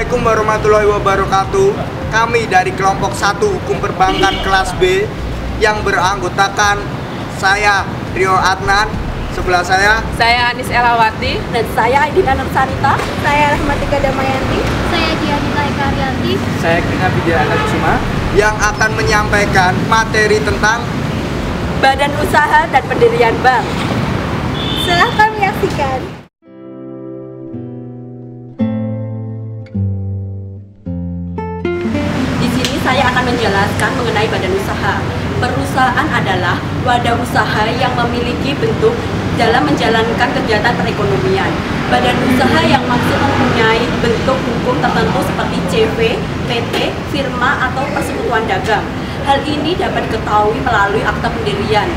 Assalamualaikum warahmatullahi wabarakatuh. Kami dari kelompok 1 Hukum Perbankan kelas B yang beranggotakan saya Rio Adnan, sebelah saya Anis Elawati, dan saya Aidina Nursanita, saya Rahmatika Damayanti, saya Dianita Eka-Arianti, saya Krina Widya Kusuma, yang akan menyampaikan materi tentang Badan Usaha dan Pendirian Bank. Silahkan menyaksikan. Di sini saya akan menjelaskan mengenai badan usaha. Perusahaan adalah wadah usaha yang memiliki bentuk dalam menjalankan kegiatan perekonomian. Badan usaha yang maksud mempunyai bentuk hukum tertentu seperti CV, PT, firma, atau persekutuan dagang. Hal ini dapat diketahui melalui akta pendirian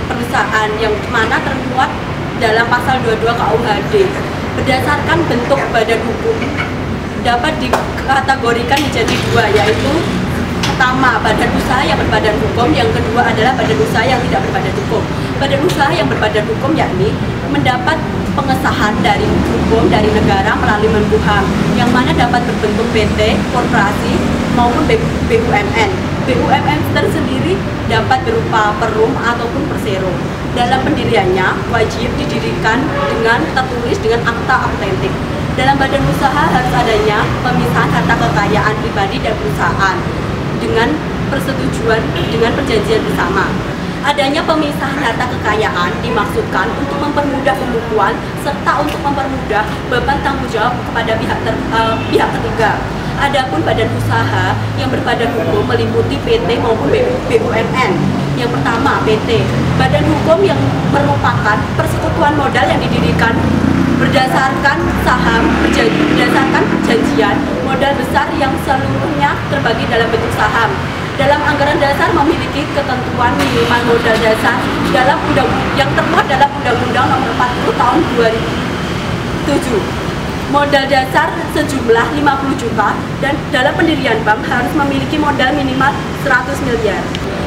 perusahaan yang mana termuat dalam pasal 22 KUHD. Berdasarkan bentuk badan hukum dapat dikategorikan menjadi dua, yaitu pertama badan usaha yang berbadan hukum, yang kedua adalah badan usaha yang tidak berbadan hukum. Badan usaha yang berbadan hukum yakni mendapat pengesahan dari hukum dari negara melalui Menkumham, yang mana dapat berbentuk PT, korporasi maupun BUMN. BUMN tersendiri dapat berupa perum ataupun persero. Dalam pendiriannya wajib didirikan dengan tertulis dengan akta autentik. Dalam badan usaha harus adanya pemisahan harta kekayaan pribadi dan perusahaan dengan persetujuan dengan perjanjian bersama. Adanya pemisahan harta kekayaan dimaksudkan untuk mempermudah pembukuan serta untuk mempermudah beban tanggung jawab kepada pihak ketiga. Adapun badan usaha yang berbadan hukum meliputi PT maupun BUMN. Yang pertama, PT, badan hukum yang merupakan persekutuan modal yang didirikan berdasarkan perjanjian modal besar yang seluruhnya terbagi dalam bentuk saham. Dalam anggaran dasar memiliki ketentuan minimal modal dasar yang termuat dalam Undang-Undang Nomor 40 Tahun 2007. Modal dasar sejumlah 50 juta dan dalam pendirian bank harus memiliki modal minimal 100 miliar.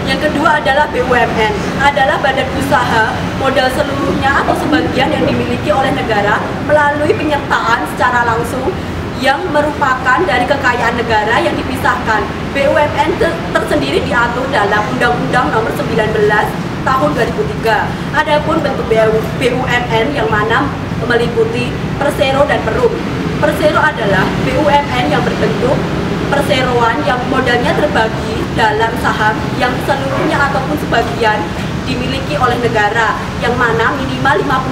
Yang kedua adalah BUMN, adalah badan usaha modal seluruhnya atau sebagian yang dimiliki oleh negara melalui penyertaan secara langsung yang merupakan dari kekayaan negara yang dipisahkan. BUMN tersendiri diatur dalam Undang-Undang Nomor 19 Tahun 2003. Adapun bentuk BUMN yang mana meliputi persero dan perum. Persero adalah BUMN yang berbentuk perseroan yang modalnya terbagi dalam saham yang seluruhnya ataupun sebagian dimiliki oleh negara yang mana minimal 51%.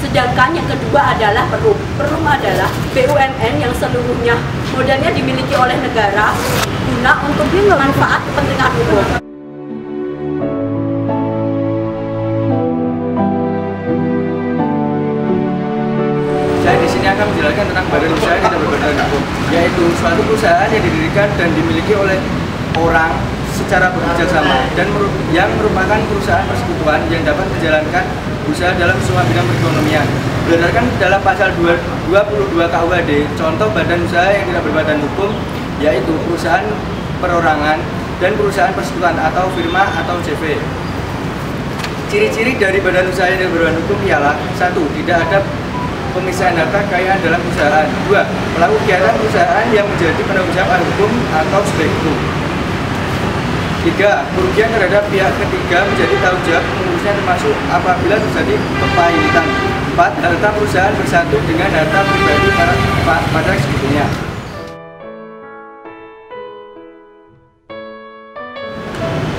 Sedangkan yang kedua adalah perum. Perum adalah BUMN yang seluruhnya modalnya dimiliki oleh negara guna untuk manfaat kepentingan umum. Saya di sini akan menjelaskan tentang badan usaha yang tidak berbadan hukum, yaitu suatu perusahaan yang didirikan dan dimiliki oleh orang secara bekerja sama dan yang merupakan perusahaan persekutuan yang dapat menjalankan usaha dalam semua bidang perekonomian. Berdasarkan dalam pasal 22 KUHD, contoh badan usaha yang tidak berbadan hukum yaitu perusahaan perorangan dan perusahaan persekutuan atau firma atau CV. Ciri-ciri dari badan usaha yang tidak berbadan hukum ialah: 1. Tidak ada pemisahan harta kekayaan dalam perusahaan. 2. Pelaku kegiatan perusahaan yang menjadi penanggung jawab hukum atau subjektif. 3. Kerugian terhadap pihak ketiga menjadi tanggung jawab pengurusnya termasuk apabila terjadi kepailitan. 4. Harta perusahaan bersatu dengan harta pribadi pada eksekutifnya.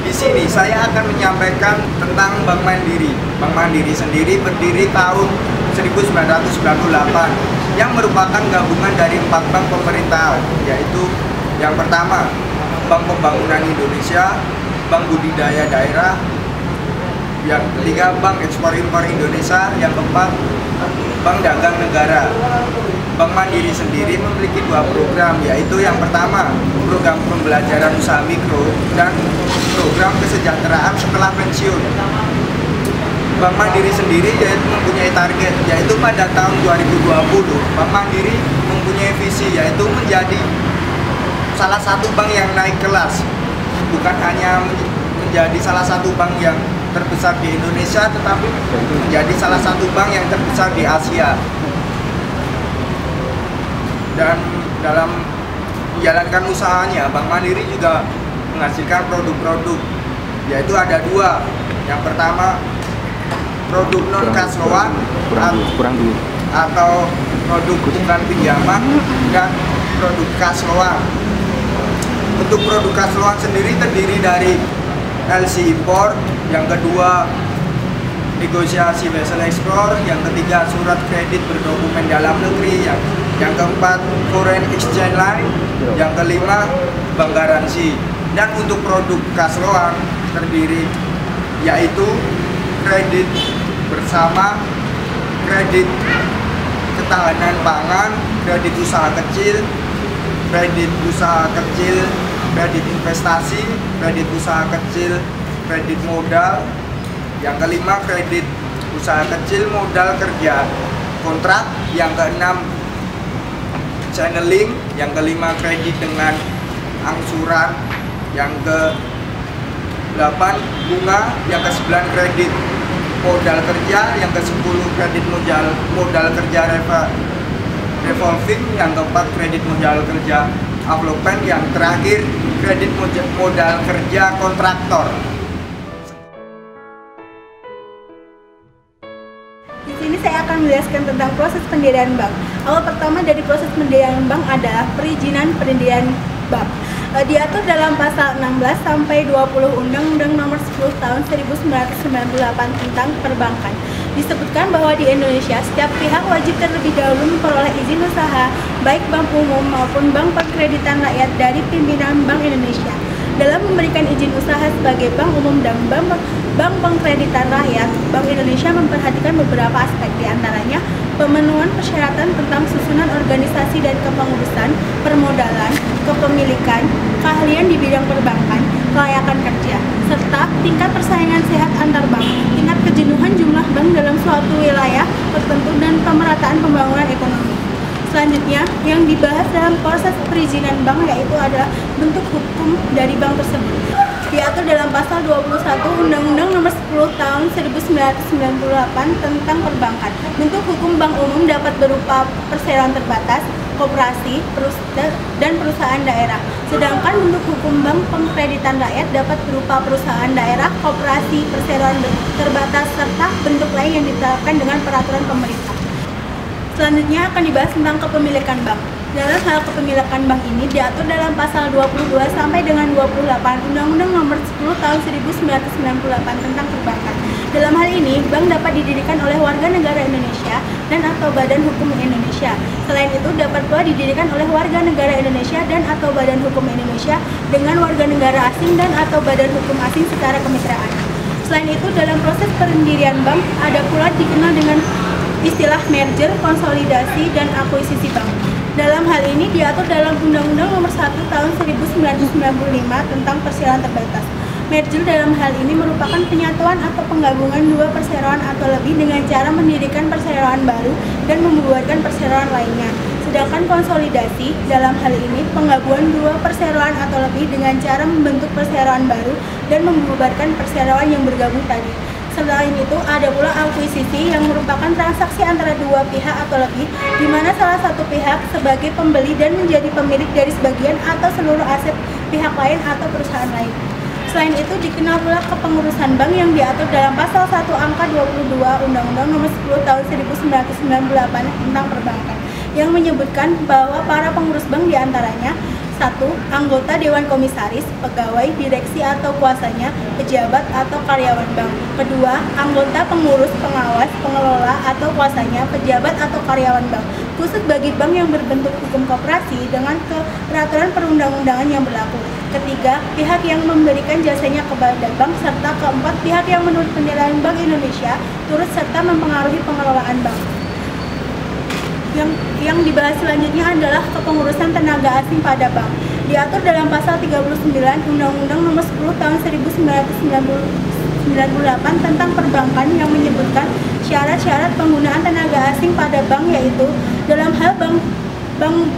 Di sini saya akan menyampaikan tentang Bank Mandiri. Bank Mandiri sendiri berdiri tahun 1998 yang merupakan gabungan dari 4 bank pemerintah, yaitu yang pertama Bank Pembangunan Indonesia, Bank Budidaya Daerah, yang ketiga Bank Ekspor Impor Indonesia, yang keempat Bank Dagang Negara. Bank Mandiri sendiri memiliki 2 program, yaitu yang pertama program pembelajaran usaha mikro dan program kesejahteraan setelah pensiun. Bank Mandiri sendiri mempunyai target, yaitu pada tahun 2020 Bank Mandiri mempunyai visi, yaitu menjadi salah satu bank yang naik kelas, bukan hanya menjadi salah satu bank yang terbesar di Indonesia, tetapi menjadi salah satu bank yang terbesar di Asia. Dan dalam menjalankan usahanya, Bank Mandiri juga menghasilkan produk-produk, yaitu ada dua. Yang pertama, produk non cash loan atau produk bukan pinjaman, dan produk cash loan. Untuk produk cash loan sendiri terdiri dari LC import, yang kedua negosiasi vessel ekspor, yang ketiga surat kredit berdokumen dalam negeri, yang keempat foreign exchange line, yang kelima bank garansi. Dan untuk produk cash loan terdiri yaitu kredit bersama, kredit ketahanan pangan, kredit usaha kecil, kredit usaha kecil, kredit investasi, kredit usaha kecil, kredit modal, yang kelima kredit usaha kecil modal kerja kontrak, yang keenam channeling, yang kelima kredit dengan angsuran, yang ke-8 bunga, yang ke-9 kredit modal kerja, yang ke-10 kredit modal kerja revolving, yang ke-4 kredit modal kerja development, yang terakhir kredit modal kerja kontraktor. Di sini saya akan menjelaskan tentang proses pendirian bank. Awal pertama dari proses pendirian bank adalah perizinan pendirian bank. Diatur dalam pasal 16 sampai 20 Undang-Undang Nomor 10 Tahun 1998 tentang Perbankan. Disebutkan bahwa di Indonesia setiap pihak wajib terlebih dahulu memperoleh izin usaha baik bank umum maupun bank perkreditan rakyat dari pimpinan Bank Indonesia. Dalam memberikan izin usaha sebagai bank umum dan bank pengkreditan rakyat, Bank Indonesia memperhatikan beberapa aspek, diantaranya pemenuhan persyaratan tentang susunan organisasi dan kepengurusan, permodalan, kepemilikan, keahlian di bidang perbankan, kelayakan kerja, serta tingkat persaingan sehat antar bank, tingkat kejenuhan jumlah bank dalam suatu wilayah tertentu, dan pemerataan pembangunan ekonomi. Selanjutnya, yang dibahas dalam proses perizinan bank yaitu adalah bentuk hukum dari bank tersebut. Diatur dalam pasal 21 Undang-Undang Nomor 10 Tahun 1998 tentang Perbankan. Bentuk hukum bank umum dapat berupa perseroan terbatas, koperasi, dan perusahaan daerah. Sedangkan bentuk hukum bank pengkreditan rakyat dapat berupa perusahaan daerah, koperasi, perseroan terbatas, serta bentuk lain yang ditetapkan dengan peraturan pemerintah. Selanjutnya akan dibahas tentang kepemilikan bank. Dalam hal kepemilikan bank ini diatur dalam pasal 22 sampai dengan 28 Undang-Undang Nomor 10 Tahun 1998 tentang Perbankan. Dalam hal ini, bank dapat didirikan oleh warga negara Indonesia dan atau badan hukum Indonesia. Selain itu, dapat pula didirikan oleh warga negara Indonesia dan atau badan hukum Indonesia dengan warga negara asing dan atau badan hukum asing secara kemitraan. Selain itu, dalam proses pendirian bank ada pula dikenal dengan istilah merger, konsolidasi, dan akuisisi bank. Dalam hal ini diatur dalam Undang-Undang Nomor 1 Tahun 1995 tentang perseroan terbatas. Merger dalam hal ini merupakan penyatuan atau penggabungan dua perseroan atau lebih dengan cara mendirikan perseroan baru dan membubarkan perseroan lainnya. Sedangkan konsolidasi dalam hal ini penggabungan dua perseroan atau lebih dengan cara membentuk perseroan baru dan membubarkan perseroan yang bergabung tadi. Selain itu, ada pula akuisisi yang merupakan transaksi antara dua pihak atau lebih, di mana salah satu pihak sebagai pembeli dan menjadi pemilik dari sebagian atau seluruh aset pihak lain atau perusahaan lain. Selain itu, dikenal pula kepengurusan bank yang diatur dalam pasal 1 angka 22 Undang-Undang Nomor 10 Tahun 1998 tentang Perbankan, yang menyebutkan bahwa para pengurus bank diantaranya 1. Anggota Dewan Komisaris, pegawai, direksi atau kuasanya, pejabat atau karyawan bank. Kedua, anggota pengurus, pengawas, pengelola atau kuasanya, pejabat atau karyawan bank. Khusus bagi bank yang berbentuk hukum koperasi dengan peraturan perundang-undangan yang berlaku. Ketiga, pihak yang memberikan jasanya kepada bank. Serta keempat, pihak yang menurut penilaian Bank Indonesia turut serta mempengaruhi pengelolaan bank. Yang dibahas selanjutnya adalah kepengurusan tenaga asing pada bank. Diatur dalam pasal 39 Undang-Undang Nomor 10 Tahun 1998 tentang Perbankan yang menyebutkan syarat-syarat penggunaan tenaga asing pada bank, yaitu dalam hal bank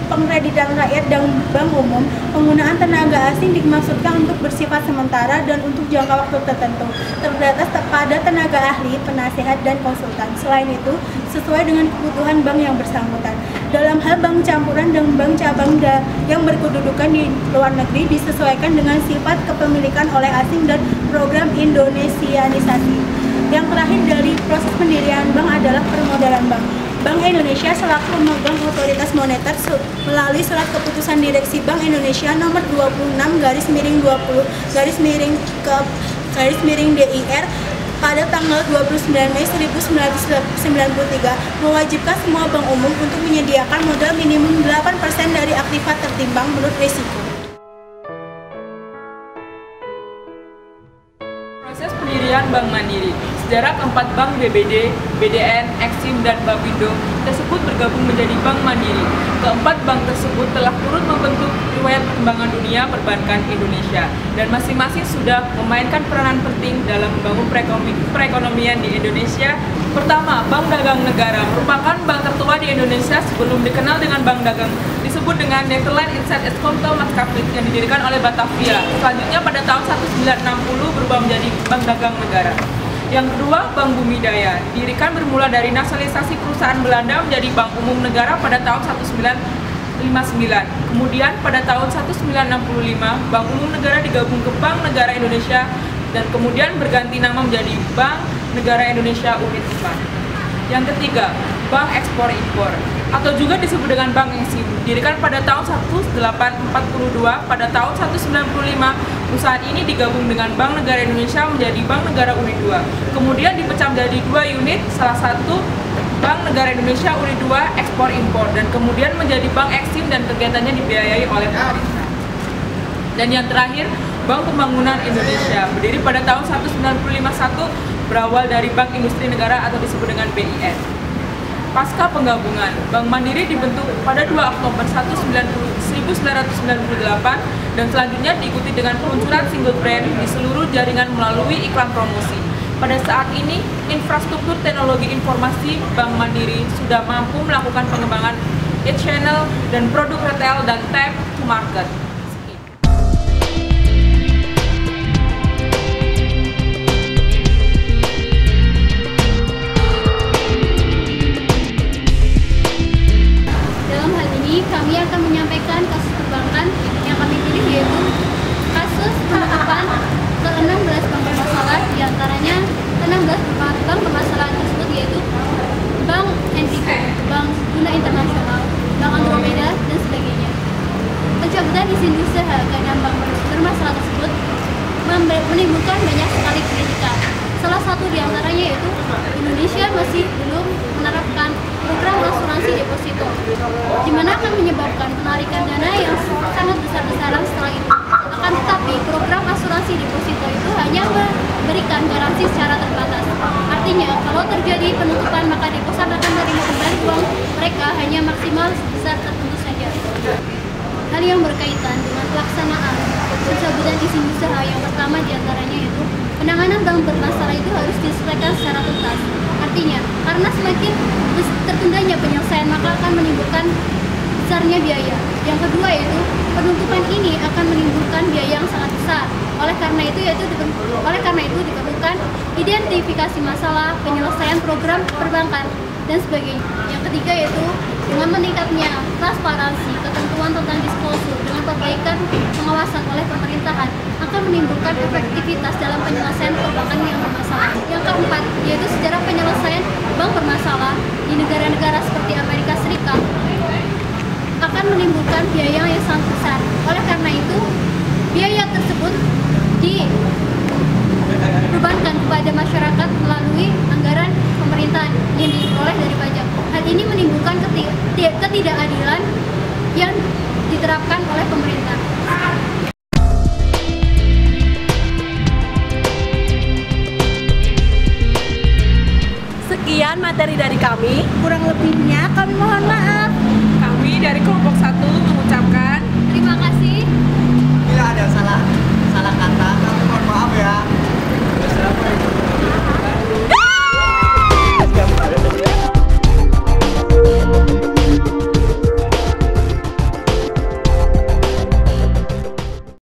pengkreditan rakyat dan bank umum, penggunaan tenaga asing dimaksudkan untuk bersifat sementara dan untuk jangka waktu tertentu, terbatas pada tenaga ahli, penasehat, dan konsultan. Selain itu, sesuai dengan kebutuhan bank yang bersangkutan. Dalam hal bank campuran dan bank cabang yang berkedudukan di luar negeri disesuaikan dengan sifat kepemilikan oleh asing dan program Indonesianisasi. Yang terakhir dari proses pendirian bank adalah permodalan bank. Bank Indonesia selaku pemegang otoritas moneter melalui surat keputusan Direksi Bank Indonesia nomor 26/20/DIR pada tanggal 29 Mei 1993 mewajibkan semua bank umum untuk menyediakan modal minimum 8% dari aktiva tertimbang menurut risiko. Proses pendirian Bank Mandiri. Sejarah keempat bank BBD, BDN, Exim, dan Bapindo tersebut bergabung menjadi Bank Mandiri. Keempat bank tersebut telah turut membentuk riwayat perkembangan dunia perbankan Indonesia dan masing-masing sudah memainkan peranan penting dalam membangun perekonomian di Indonesia. Pertama, Bank Dagang Negara merupakan bank tertua di Indonesia sebelum dikenal dengan Bank Dagang, disebut dengan Nederland Insight Eskonto Maatskappij yang didirikan oleh Batavia. Selanjutnya pada tahun 1960 berubah menjadi Bank Dagang Negara. Yang kedua, Bank Bumi Daya, didirikan bermula dari nasionalisasi perusahaan Belanda menjadi Bank Umum Negara pada tahun 1959. Kemudian pada tahun 1965, Bank Umum Negara digabung ke Bank Negara Indonesia dan kemudian berganti nama menjadi Bank Negara Indonesia Unit 4. Yang ketiga, Bank Ekspor Impor atau juga disebut dengan Bank Exim, didirikan pada tahun 1842. Pada tahun 1995, perusahaan ini digabung dengan Bank Negara Indonesia menjadi Bank Negara Unit 2. Kemudian dipecah menjadi 2 unit, salah satu Bank Negara Indonesia Unit 2 Ekspor Impor dan kemudian menjadi Bank Exim dan kegiatannya dibiayai oleh pemerintah. Dan yang terakhir, Bank Pembangunan Indonesia, berdiri pada tahun 1951, berawal dari Bank Industri Negara atau disebut dengan BIN. Pasca penggabungan, Bank Mandiri dibentuk pada 2 Oktober 1998 dan selanjutnya diikuti dengan peluncuran single brand di seluruh jaringan melalui iklan promosi. Pada saat ini, infrastruktur teknologi informasi Bank Mandiri sudah mampu melakukan pengembangan e-channel dan produk retail dan time to market. Kami akan menyampaikan kasus perbankan yang kami pilih, yaitu kasus penutupan ke-16 bank bermasalah, diantaranya 16 bank bermasalah tersebut yaitu Bank Enrico, Bank Guna Internasional, Bank Andromeda, dan sebagainya. Pencabutan izin usaha karena bank bermasalah tersebut menimbulkan banyak sekali kritikan. Salah satu diantaranya yaitu Indonesia masih belum menerapkan program asuransi deposito, di mana akan menyebabkan penarikan dana yang sangat besar-besaran setelah itu. Akan tetapi program asuransi deposito itu hanya memberikan garansi secara terbatas. Artinya kalau terjadi penutupan maka deposan akan menerima kembali uang mereka hanya maksimal sebesar tertentu saja. Hal yang berkaitan dengan pelaksanaan pencabutan izin usaha yang pertama diantaranya yaitu penanganan bank bermasalah itu harus diselesaikan secara tuntas. Artinya, karena semakin tertundanya penyelesaian maka akan menimbulkan besarnya biaya. Yang kedua yaitu penutupan ini akan menimbulkan biaya yang sangat besar. Oleh karena itu diperlukan identifikasi masalah, penyelesaian program perbankan dan sebagainya. Yang ketiga yaitu dengan meningkatnya transparansi, ketentuan tentang disclosure dengan perbaikan pengawasan oleh pemerintahan akan menimbulkan efektivitas dalam penyelesaian perbankan yang bermasalah. Yang keempat yaitu sejarah penyelesaian bank bermasalah di negara-negara seperti Amerika Serikat akan menimbulkan biaya yang sangat besar. Oleh karena itu, biaya tersebut dibebankan kepada masyarakat melalui anggaran pemerintahan yang diperoleh dari pajak. Hal ini menimbulkan ketidakadilan yang diterapkan oleh pemerintah. Sekian materi dari kami. Kurang lebihnya kami mohon maaf. Kami dari kelompok 1 mengucapkan Terima kasih. Bila ada salah kata, kami mohon maaf ya.